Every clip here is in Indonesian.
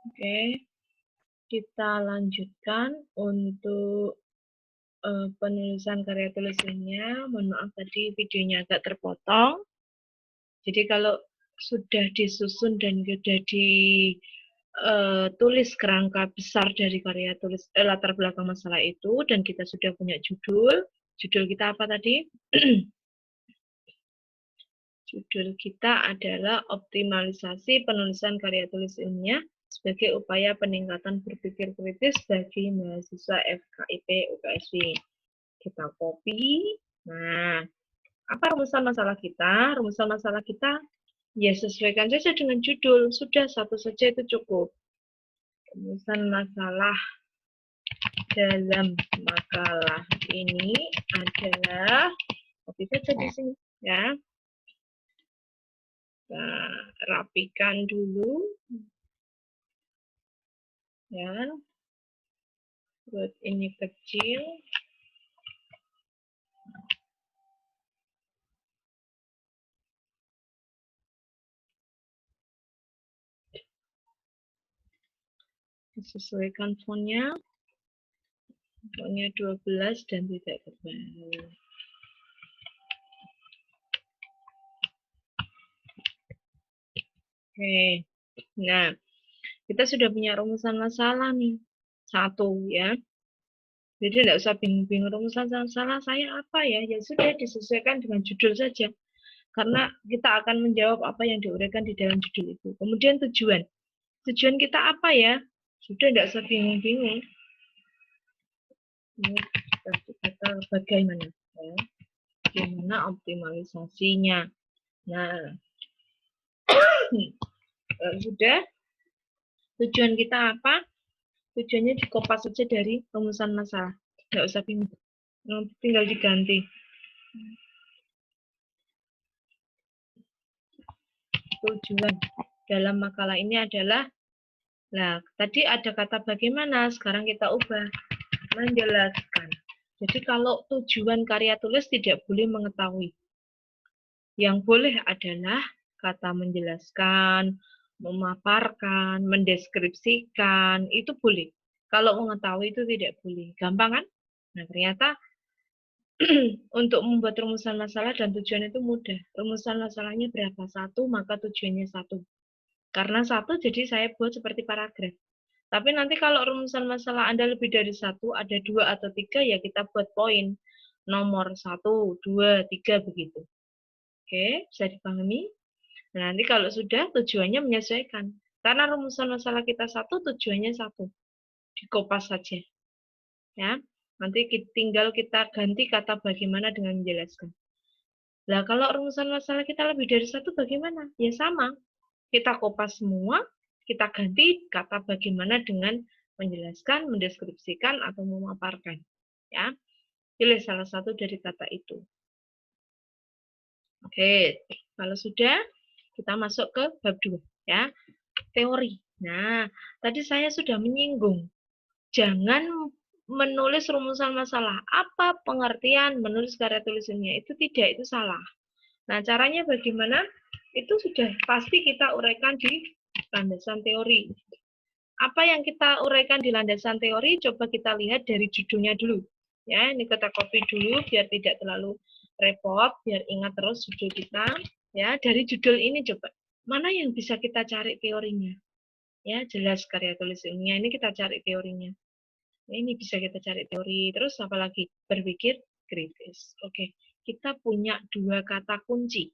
Oke, kita lanjutkan untuk penulisan karya tulisnya. Mohon maaf tadi videonya agak terpotong. Jadi kalau sudah disusun dan sudah ditulis kerangka besar dari karya tulis latar belakang masalah itu, dan kita sudah punya judul kita apa tadi? Judul kita adalah optimalisasi penulisan karya tulis ilmiah sebagai upaya peningkatan berpikir kritis bagi mahasiswa FKIP UKSW. Kita copy. Nah, apa rumusan masalah kita? Rumusan masalah kita, ya sesuaikan saja dengan judul. Sudah, satu saja itu cukup. Rumusan masalah dalam makalah ini adalah, copy saja di sini, ya. Nah, rapikan dulu. Ya, buat ini kecil. Disesuaikan fontnya. Fontnya 12 dan tidak tebal. Oke. Nah, kita sudah punya rumusan masalah nih. Satu ya. Jadi tidak usah bingung-bingung rumusan masalah saya apa ya. Ya sudah, disesuaikan dengan judul saja. Karena kita akan menjawab apa yang diuraikan di dalam judul itu. Kemudian tujuan. Tujuan kita apa ya? Sudah, tidak usah bingung-bingung. Ini kata bagaimana. Ya. Bagaimana optimalisasinya. Nah, sudah. Tujuan kita apa? Tujuannya dikopas saja dari rumusan masalah. Nggak usah bingung. Tinggal diganti. Tujuan dalam makalah ini adalah, nah tadi ada kata bagaimana, sekarang kita ubah, menjelaskan. Jadi kalau tujuan karya tulis tidak boleh mengetahui. Yang boleh adalah kata menjelaskan, memaparkan, mendeskripsikan, itu boleh. Kalau mengetahui itu tidak boleh. Gampang kan? Nah, ternyata untuk membuat rumusan masalah dan tujuan itu mudah. Rumusan masalahnya berapa? 1, maka tujuannya 1. Karena 1, jadi saya buat seperti paragraf. Tapi nanti kalau rumusan masalah Anda lebih dari 1, ada 2 atau 3, ya kita buat poin. Nomor 1, 2, 3, begitu. Oke, bisa dipahami? Nah, nanti kalau sudah, tujuannya menyesuaikan. Karena rumusan masalah kita 1, tujuannya 1. Dikopas saja. Ya, nanti tinggal kita ganti kata bagaimana dengan menjelaskan. Nah, kalau rumusan masalah kita lebih dari 1, bagaimana? Ya sama. Kita kopas semua, kita ganti kata bagaimana dengan menjelaskan, mendeskripsikan, atau memaparkan. Ya, pilih salah satu dari kata itu. Oke, kalau sudah, kita masuk ke bab 2. Ya, teori. Nah, tadi saya sudah menyinggung. Jangan menulis rumusan masalah. Apa pengertian menulis karya tulisannya? Itu tidak, itu salah. Nah, caranya bagaimana? Itu sudah pasti kita uraikan di landasan teori. Apa yang kita uraikan di landasan teori, coba kita lihat dari judulnya dulu. Ya, ini kita copy dulu biar tidak terlalu repot, biar ingat terus judul kita. Ya, dari judul ini coba. Mana yang bisa kita cari teorinya? Ya, jelas karya tulis ilmiah, ini kita cari teorinya. Ya, ini bisa kita cari teori. Terus apalagi? Berpikir kritis. Oke, kita punya 2 kata kunci.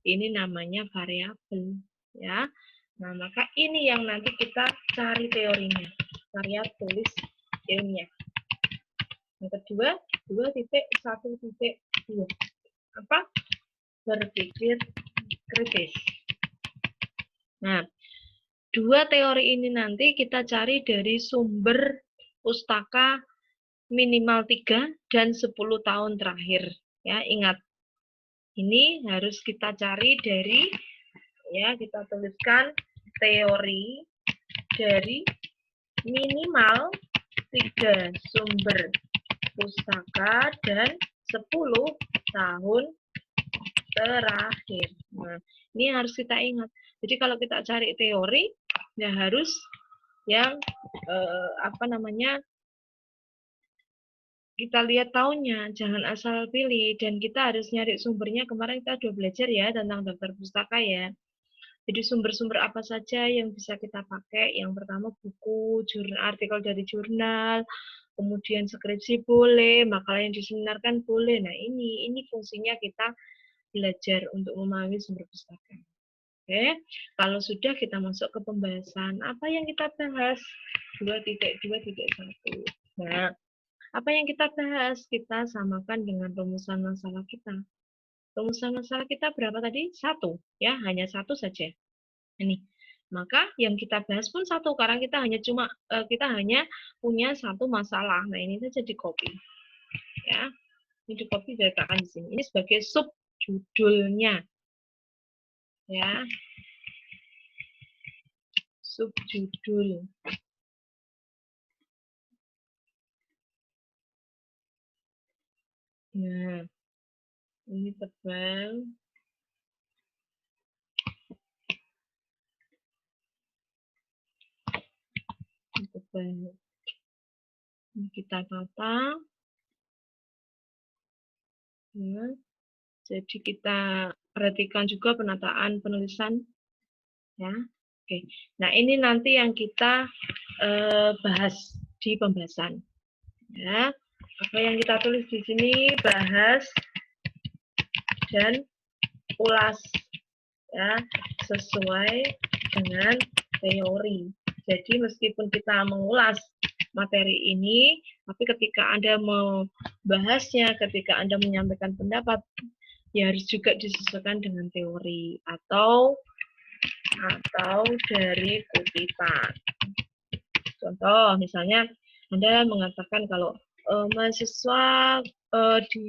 Ini namanya variabel, ya. Nah, maka ini yang nanti kita cari teorinya. Karya tulis ilmiah. Yang kedua, 2.1.2. Apa? Berpikir kritis. Nah, 2 teori ini nanti kita cari dari sumber pustaka minimal 3 dan 10 tahun terakhir. Ya, ingat. Ini harus kita cari dari, ya, kita tuliskan teori dari minimal 3 sumber pustaka dan 10 tahun terakhir. Nah, ini harus kita ingat. Jadi kalau kita cari teori, ya harus yang apa namanya, kita lihat tahunnya, jangan asal pilih, dan kita harus nyari sumbernya. Kemarin kita udah belajar ya tentang daftar pustaka ya. Jadi sumber-sumber apa saja yang bisa kita pakai. Yang pertama buku, artikel dari jurnal, kemudian skripsi boleh, makalah yang diseminarkan boleh. Nah ini fungsinya kita belajar untuk memahami sumber pustaka. Oke, kalau sudah kita masuk ke pembahasan. Apa yang kita bahas? 2.2.1. Nah, apa yang kita bahas? Kita samakan dengan rumusan masalah kita. Rumusan masalah kita berapa tadi? 1, ya, hanya 1 saja. Ini. Maka yang kita bahas pun 1, karena kita hanya punya 1 masalah. Nah, ini saja di copy. Ya. Ini di copy diletakkan di sini. Ini sebagai subjudulnya. Ya. Subjudul. Nah, ini tebal. Tebal. Ini kita tata. Ya. Jadi kita perhatikan juga penataan penulisan. Ya. Oke. Nah, ini nanti yang kita bahas di pembahasan. Ya. Apa yang kita tulis di sini, bahas dan ulas, ya, sesuai dengan teori. Jadi meskipun kita mengulas materi ini, tapi ketika Anda membahasnya, ketika Anda menyampaikan pendapat, ya harus juga disesuaikan dengan teori atau dari kutipan. Contoh, misalnya Anda mengatakan kalau mahasiswa di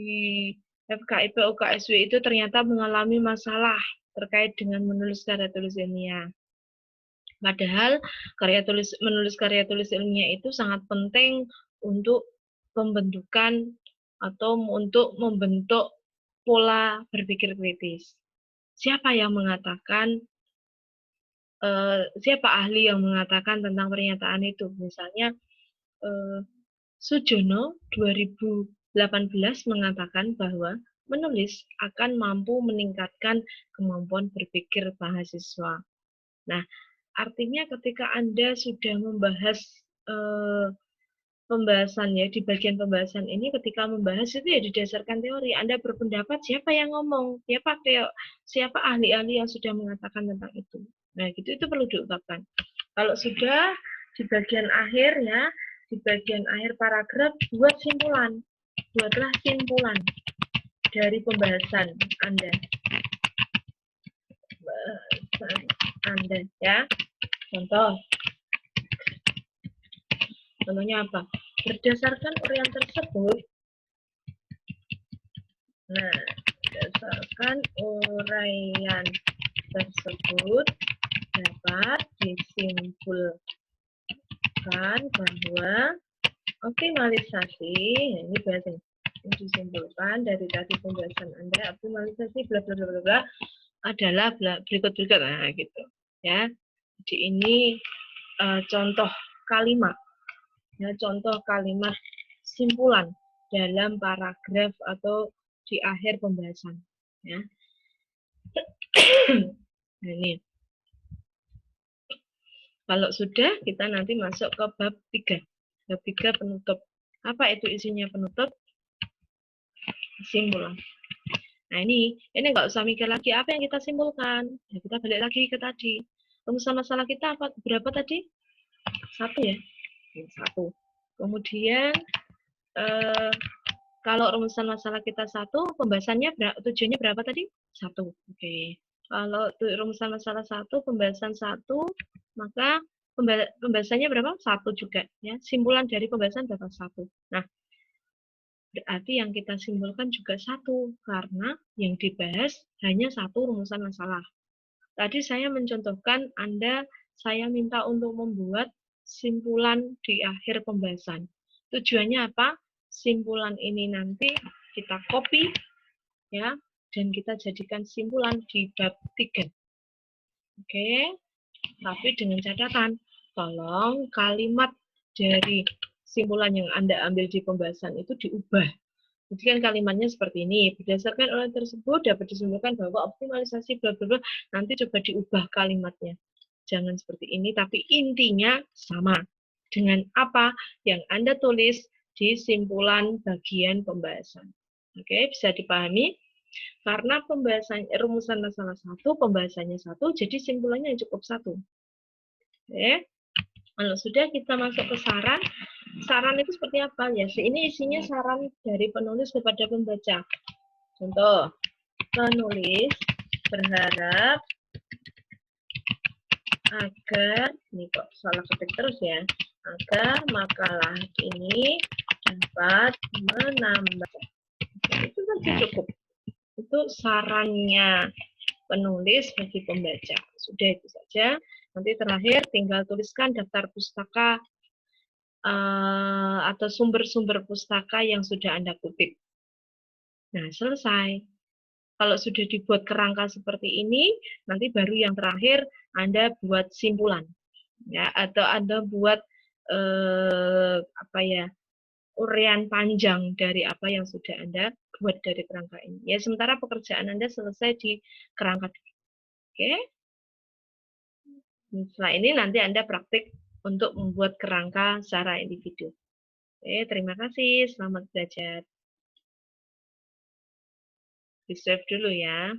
FKIP UKSW itu ternyata mengalami masalah terkait dengan menulis karya tulis ilmiah. Padahal menulis karya tulis ilmiah itu sangat penting untuk pembentukan atau untuk membentuk pola berpikir kritis. Siapa yang mengatakan, siapa ahli yang mengatakan tentang pernyataan itu? Misalnya, Sujono 2018 mengatakan bahwa menulis akan mampu meningkatkan kemampuan berpikir mahasiswa. Nah, artinya ketika Anda sudah membahas pembahasan ya, di bagian pembahasan ini ketika membahas itu ya didasarkan teori. Anda berpendapat siapa yang ngomong, siapa ahli-ahli yang sudah mengatakan tentang itu. Nah, itu perlu diungkapkan. Kalau sudah di bagian akhir ya, di bagian akhir paragraf buatlah simpulan dari pembahasan Anda. Ya. Contohnya apa? Berdasarkan uraian tersebut, dapat disimpulkan bahwa optimalisasi, ini bahasa disimpulkan dari tadi pembahasan Anda, optimalisasi bla bla bla bla adalah berikut. Nah, gitu ya. Jadi ini contoh kalimat, ya, contoh kalimat simpulan dalam paragraf atau di akhir pembahasan, ya. Nah, ini kalau sudah, kita nanti masuk ke bab 3. Bab 3 penutup. Apa itu isinya penutup? Simpulan. Nah, ini nggak usah mikir lagi apa yang kita simpulkan. Ya, kita balik lagi ke tadi. Rumusan masalah kita berapa tadi? 1 ya. 1. Kemudian kalau rumusan masalah kita 1, pembahasannya tujuannya berapa tadi? 1. Oke. Kalau rumusan masalah 1, pembahasan 1, maka pembahasannya berapa? 1 juga. Ya. Simpulan dari pembahasan berapa? 1. Nah, berarti yang kita simpulkan juga 1, karena yang dibahas hanya 1 rumusan masalah. Tadi saya mencontohkan saya minta untuk membuat simpulan di akhir pembahasan. Tujuannya apa? Simpulan ini nanti kita copy, ya, dan kita jadikan simpulan di bab 3. Oke, tapi dengan catatan tolong kalimat dari simpulan yang Anda ambil di pembahasan itu diubah. Jadi kan kalimatnya seperti ini, berdasarkan oleh tersebut dapat disimpulkan bahwa optimalisasi bla bla bla, nanti coba diubah kalimatnya. Jangan seperti ini, tapi intinya sama dengan apa yang Anda tulis di simpulan bagian pembahasan. Oke, bisa dipahami? Karena pembahasan rumusan masalah satu, pembahasannya satu, jadi simpulannya cukup satu. Oke. Kalau sudah kita masuk ke saran, saran itu seperti apa ya? Ini isinya saran dari penulis kepada pembaca. Contoh, penulis berharap agar, ini kok salah ketik terus ya, agar makalah ini dapat menambah. Itu kan cukup. Itu sarannya penulis bagi pembaca. Sudah itu saja. Nanti terakhir tinggal tuliskan daftar pustaka atau sumber-sumber pustaka yang sudah Anda kutip. Nah, selesai. Kalau sudah dibuat kerangka seperti ini, nanti baru yang terakhir Anda buat simpulan, ya, atau Anda buat apa ya, uraian panjang dari apa yang sudah Anda buat dari kerangka ini. Ya, sementara pekerjaan Anda selesai di kerangka. Oke. Setelah ini nanti Anda praktik untuk membuat kerangka secara individu. Oke, terima kasih. Selamat belajar. Di save dulu ya.